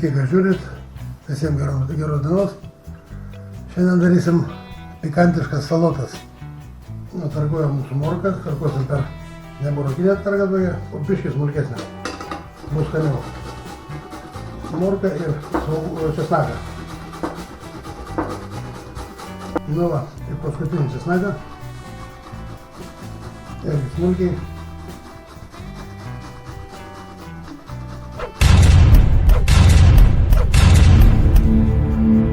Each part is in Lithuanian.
Sveiki, kad žiūrit. Visiems geros dienos. Šiandien darysim pikantiškas salotas. Tarkuojam mūsų morką, tarkuosim per neburokinę tarką tokią, o biškį smulkesnę. Bus skaniau. Morką ir česnaką. Nu va, ir paskutinį česnaką. Irgi smulkiai.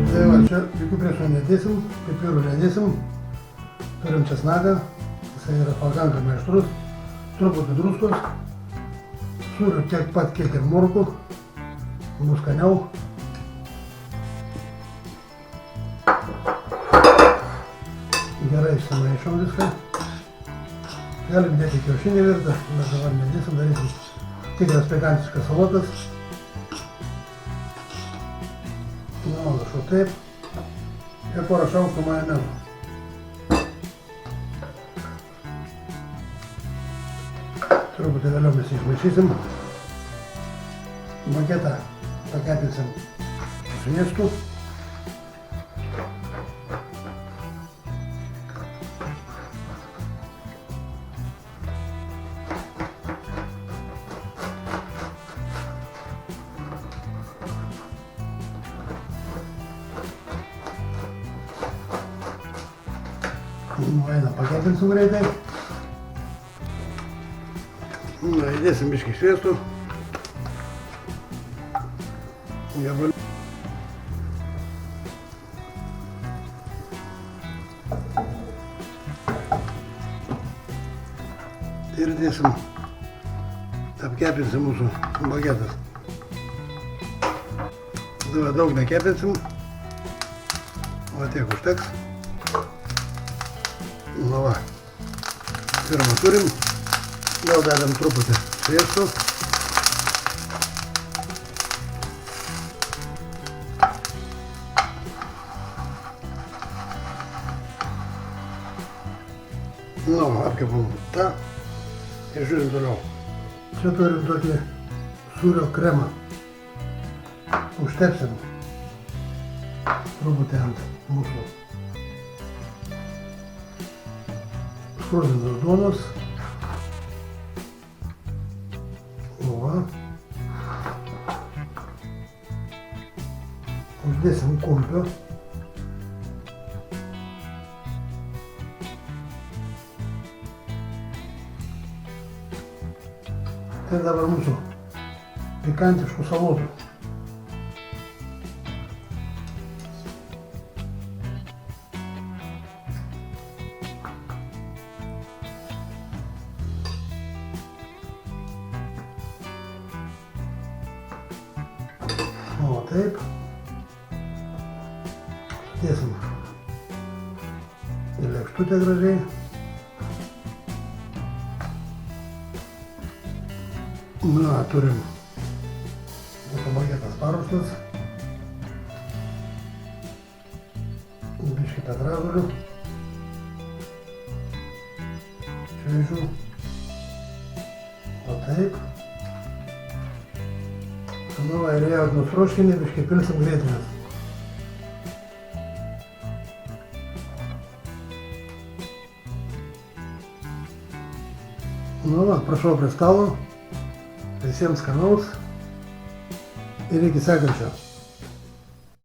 Tai va, čia jokių priešų nedėsim, pipirų nedėsim. Turim česnaką, jisai yra pakankamai aštrus, truputį druskos, sūrių tiek pat kiek ir morkų, bus skaniau. Gerai išsimaišom viską. Galim dėti kiaušinį virtą, bet dabar nedėsim, darysim tikras pikantiškas salotas. Nu, šau taip. Ir porą šaukštų majonezo. Truputį vėliau mes išmaišysim. Bagetą pakepinsim sviestu. Einam pakepinsim greitai. Įdėsim biškį sviesto. Ir dėsim, apkepinsim mūsų bagetas. Daug nekepinsim, o tiek užteks. Nu va, pirmą turim. Vėl dedam truputį sviesto. Nu, apkepam tą ir žiūrim toliau. Čia turim tokį sūrio kremą. Užtepsim truputį ant mūsų skrudintos duonos. Uždėsim kumpio. Tai dabar mūsų pikantiškų salotų. O taip. Dėsim į lėkštutę gražiai. Na, turim mūsų bagetas paruoštas. Biškį petražolių. Šviežių. O taip. Nu, ir jautinos ruoškinį biškį pilsim grietinės. Nu, va, prašau prie stalo, visiems skanaus ir iki sekančio.